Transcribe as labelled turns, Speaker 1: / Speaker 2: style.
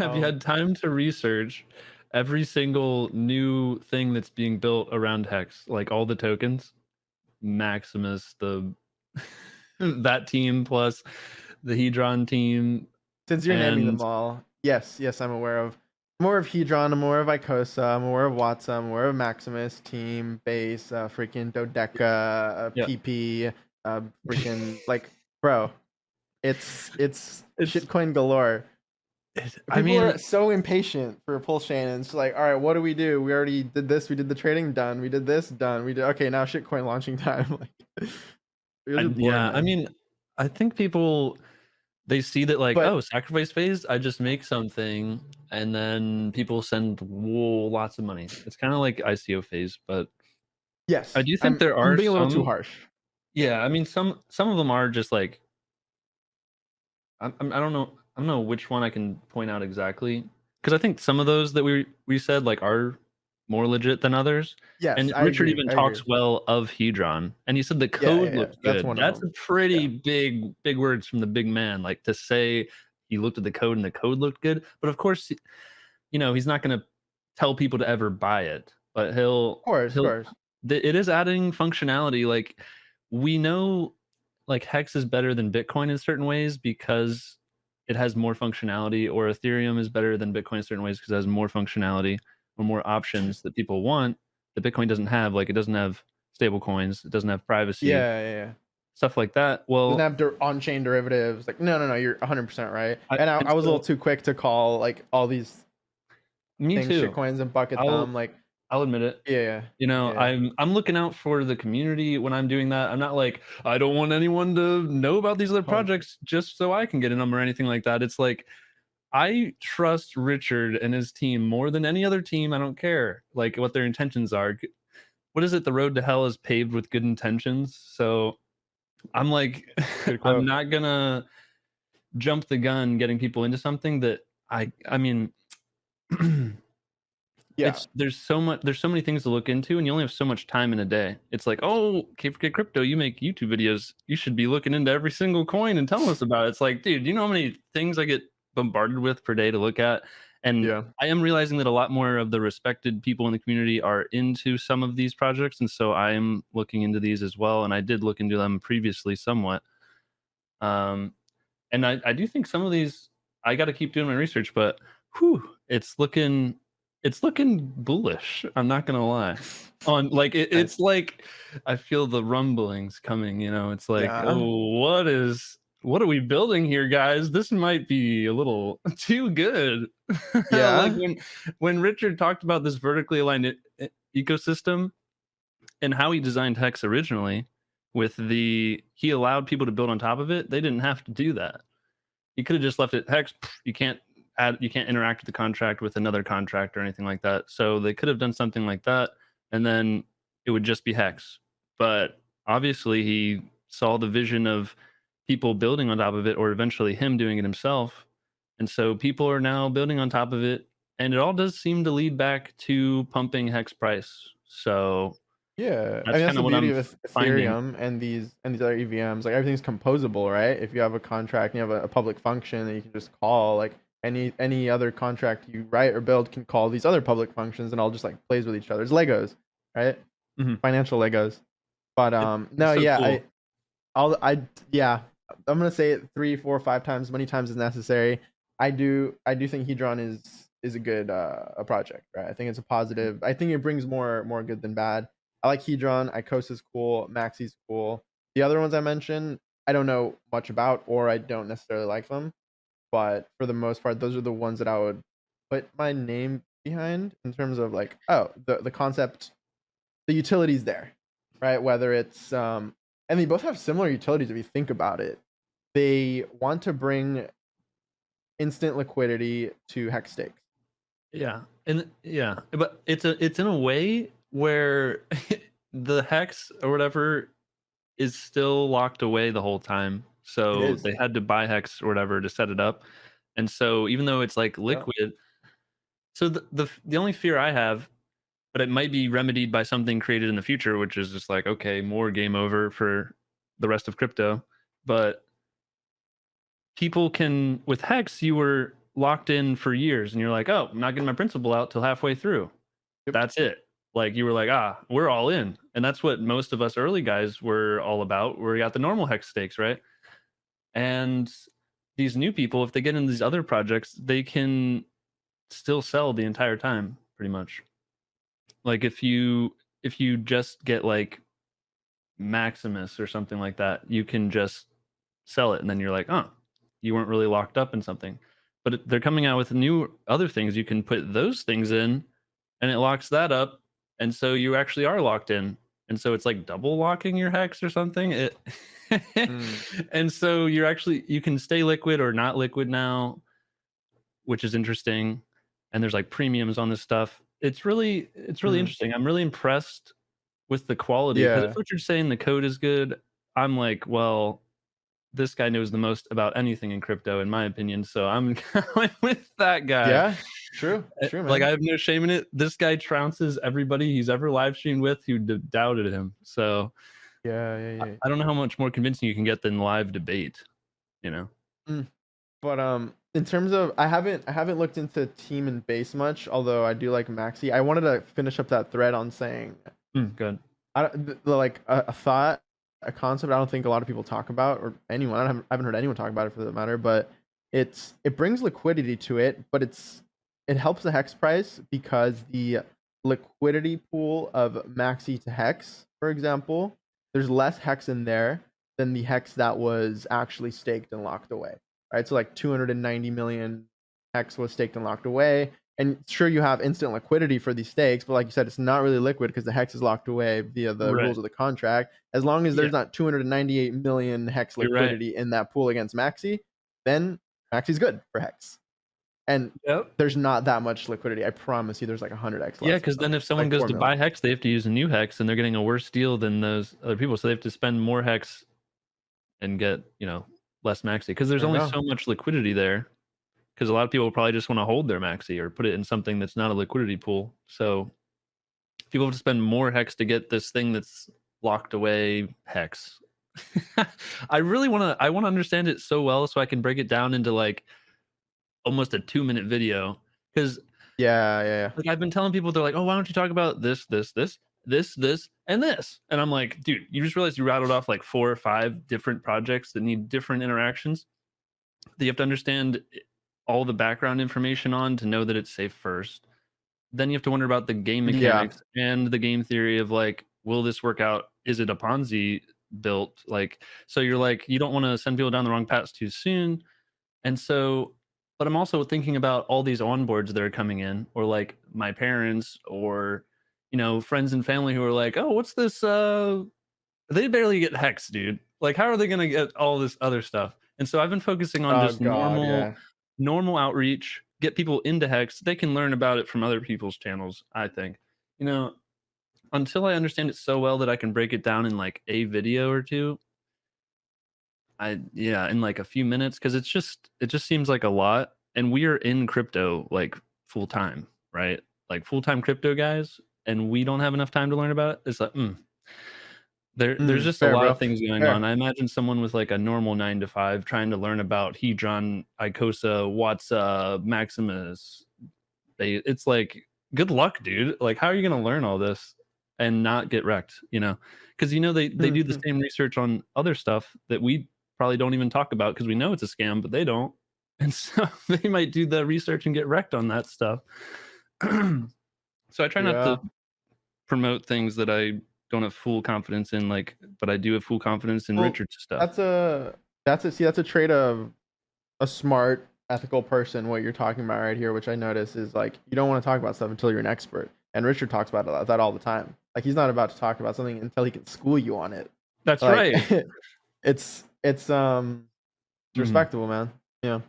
Speaker 1: have you had time to research every single new thing that's being built around Hex? Like all the tokens, Maximus, the that team plus the Hedron team,
Speaker 2: Since you're naming
Speaker 1: and
Speaker 2: them all, yes, I'm aware of more of Hedron, I'm aware of Icosa, I'm aware of Watson, I'm aware of Maximus, Team, Base, freaking Dodeca,
Speaker 1: yeah,
Speaker 2: PP, freaking like, bro, it's
Speaker 1: it's.
Speaker 2: shitcoin galore.
Speaker 1: I
Speaker 2: People
Speaker 1: mean,
Speaker 2: are so impatient for pulsechain, and it's like, all right, what do? We already did this. We did the trading, done. We did this, done. We did okay. Now shitcoin launching time. Like, you're just bored,
Speaker 1: yeah, I
Speaker 2: man.
Speaker 1: mean, I think people they see that like,
Speaker 2: But
Speaker 1: oh, sacrifice phase, I just make something, and then people send lots of money. It's kind of like ICO phase, but I
Speaker 2: yes,
Speaker 1: do think
Speaker 2: I'm
Speaker 1: there
Speaker 2: I'm
Speaker 1: are
Speaker 2: being a little too
Speaker 1: some.
Speaker 2: harsh.
Speaker 1: Yeah, I mean, some of them are just like I don't know. I don't know which one I can point out exactly because I think some of those that we said like are more legit than others.
Speaker 2: Yes,
Speaker 1: And
Speaker 2: I
Speaker 1: Richard
Speaker 2: agree.
Speaker 1: even
Speaker 2: I agree.
Speaker 1: talks well of Hedron, and he said the
Speaker 2: Yeah,
Speaker 1: code
Speaker 2: yeah.
Speaker 1: looked
Speaker 2: That's
Speaker 1: good.
Speaker 2: one of
Speaker 1: That's
Speaker 2: them.
Speaker 1: a pretty
Speaker 2: Yeah.
Speaker 1: big words from the big man. Like to say he looked at the code and the code looked good, but of course, he's not going to tell people to ever buy it, but
Speaker 2: Of course, of
Speaker 1: he'll
Speaker 2: course.
Speaker 1: it is adding functionality. Like we know, like Hex is better than Bitcoin in certain ways because it has more functionality, or Ethereum is better than Bitcoin in certain ways because it has more functionality or more options that people want that Bitcoin doesn't have. Like it doesn't have stable coins, it doesn't have privacy,
Speaker 2: Yeah, yeah, yeah.
Speaker 1: stuff like that.
Speaker 2: Doesn't
Speaker 1: Well,
Speaker 2: have on-chain derivatives. Like, no. You're 100% right.
Speaker 1: I,
Speaker 2: And
Speaker 1: and
Speaker 2: I was a little
Speaker 1: so
Speaker 2: too quick to call like all these
Speaker 1: me
Speaker 2: things
Speaker 1: too.
Speaker 2: shitcoins and bucket
Speaker 1: I'll
Speaker 2: them. Like,
Speaker 1: I'll admit it.
Speaker 2: yeah, yeah.
Speaker 1: I'm looking out for the community when I'm doing that. I'm not like, I don't want anyone to know about these other
Speaker 2: Oh,
Speaker 1: projects just so I can get in them or anything like that. It's like I trust Richard and his team more than any other team. I don't care like what their intentions are. What is it? The road to hell is paved with good intentions. So I'm like,
Speaker 2: good
Speaker 1: I'm
Speaker 2: quote.
Speaker 1: not gonna jump the gun getting people into something that I mean
Speaker 2: Yeah.
Speaker 1: it's there's so many things to look into and you only have so much time in a day. It's like, oh, can't forget crypto, you make YouTube videos, you should be looking into every single coin and telling us about it. It's like, dude, you know how many things I get bombarded with per day to look at? And
Speaker 2: Yeah.
Speaker 1: I am realizing that a lot more of the respected people in the community are into some of these projects, and so I am looking into these as well, and I did look into them previously somewhat. um and I do think some of these I got to keep doing my research, but whew, it's looking bullish. I'm not gonna lie. On like
Speaker 2: Nice.
Speaker 1: it's like I feel the rumblings coming. It's like,
Speaker 2: Yeah.
Speaker 1: oh, what are we building here, guys? This might be a little too good. Like
Speaker 2: Yeah.
Speaker 1: when Richard talked about this vertically aligned ecosystem and how he designed Hex originally, with he allowed people to build on top of it. They didn't have to do that. You could have just left it hex. You can't interact with the contract with another contract or anything like that. So they could have done something like that, and then it would just be hex. But obviously, he saw the vision of people building on top of it, or eventually him doing it himself, and so people are now building on top of it, and it all does seem to lead back to pumping hex price. So
Speaker 2: Yeah, I
Speaker 1: that's
Speaker 2: mean that's
Speaker 1: kind
Speaker 2: the
Speaker 1: of what
Speaker 2: beauty
Speaker 1: I'm
Speaker 2: of
Speaker 1: finding.
Speaker 2: Ethereum and these other EVMs. Like everything's composable, right? If you have a contract and you have a public function that you can just call, like any other contract you write or build can call these other public functions and all just like plays with each other. It's Legos, right?
Speaker 1: Mhm.
Speaker 2: Financial Legos. But
Speaker 1: It's
Speaker 2: no,
Speaker 1: so
Speaker 2: yeah,
Speaker 1: cool.
Speaker 2: yeah, I'm gonna say it 3, 4, 5 times, as many times as necessary. I do think Hedron is a good a project, right? I think it's a positive. I think it brings more good than bad. I like Hedron. Icosa's cool. Maxi's cool. The other ones I mentioned, I don't know much about, or I don't necessarily like them. But for the most part, those are the ones that I would put my name behind in terms of like, oh, the concept, the utility's there, right? Whether it's and they both have similar utilities if you think about it. They want to bring instant liquidity to hex stakes.
Speaker 1: Yeah, and yeah, but it's in a way where the hex or whatever is still locked away the whole time.
Speaker 2: It
Speaker 1: So
Speaker 2: is.
Speaker 1: they had to buy hex or whatever to set it up. And so even though it's like
Speaker 2: Yeah.
Speaker 1: liquid, so the only fear I have, but it might be remedied by something created in the future, which is just like, okay, more game over for the rest of crypto. But people can with hex, locked in for years and you're like, oh, I'm not getting my principal out till halfway through.
Speaker 2: Yep.
Speaker 1: That's it. Like you were like, we're all in. And that's what most of us early guys were all about. We got the normal hex stakes, right? And these new people, if they get in these other projects, they can still sell the entire time, pretty much. Like if you just get like Maximus or something like that, you can just sell it and then you're like, oh, you weren't really locked up in something. But they're coming out with new other things. You can put those things in and it locks that up. And so you actually are locked in. And so it's like double locking your hex or something. It and so you can stay liquid or not liquid now, which is interesting. And there's like premiums on this stuff. It's really interesting. I'm really impressed with the quality because if
Speaker 2: Yeah.
Speaker 1: what you're saying the code is good, I'm like, well, this guy knows the most about anything in crypto, in my opinion. So I'm going with that guy.
Speaker 2: Yeah. True, man.
Speaker 1: Like I have no shame in it. This guy trounces everybody he's ever live streamed with who doubted him. So
Speaker 2: Yeah.
Speaker 1: I don't know how much more convincing you can get than live debate. You know.
Speaker 2: But in terms of I haven't looked into team and base much, although I do like Maxi. I wanted to finish up that thread on saying
Speaker 1: Good.
Speaker 2: like a thought, a concept I don't think a lot of people talk about, or anyone. I haven't heard anyone talk about it for that matter, but it brings liquidity to it, but it helps the hex price because the liquidity pool of Maxi to hex, for example, there's less hex in there than the hex that was actually staked and locked away. Right? So like 290 million hex was staked and locked away. And sure, you have instant liquidity for these stakes, but like you said, it's not really liquid because the hex is locked away via the rules of the contract. As long as there's not 298 million hex liquidity in that pool against Maxi, then Maxi's good for hex. And there's not that much liquidity. I promise you, there's like 100x.
Speaker 1: Yeah, because then if someone goes to buy hex, they have to use a new hex, and they're getting a worse deal than those other people. So they have to spend more hex and get less Maxi because there's only so much liquidity there. Because a lot of people probably just want to hold their Maxi or put it in something that's not a liquidity pool. So people have to spend more hex to get this thing that's locked away hex. I want to understand it so well so I can break it down into like almost a 2-minute video. Because like I've been telling people, they're like, oh, why don't you talk about this, and this? And I'm like, dude, you just realized you rattled off like 4 or 5 different projects that need different interactions that you have to understand all the background information on to know that it's safe first. Then you have to wonder about the game mechanics and the game theory of like, will this work out? Is it a Ponzi built? Like, so you're like, you don't want to send people down the wrong paths too soon. And so, but I'm also thinking about all these onboards that are coming in, or like my parents, or friends and family who are like, oh, what's this? They barely get hex, dude. Like, how are they gonna get all this other stuff? And so I've been focusing on just normal outreach, get people into hex. They can learn about it from other people's channels, I think. Until I understand it so well that I can break it down in like a video or two, in like a few minutes, because it just seems like a lot. And we are in crypto like full time, right? Like full time crypto guys, and we don't have enough time to learn about it. It's like there's just a lot of things going on. I imagine someone with like a normal 9 to 5 trying to learn about Hedron, Icosa, Watsa, Maximus. It's like, good luck, dude. Like, how are you going to learn all this and not get wrecked? Because they do the same research on other stuff that we probably don't even talk about because we know it's a scam, but they don't. And so they might do the research and get wrecked on that stuff. So I try not to promote things that I don't have full confidence in, but I do have full confidence in Richard's stuff.
Speaker 2: That's a trait of a smart, ethical person. What you're talking about right here, which I notice, is like you don't want to talk about stuff until you're an expert. And Richard talks about that all the time. Like he's not about to talk about something until he can school you on it.
Speaker 1: That's right.
Speaker 2: It's respectable, man. Yeah.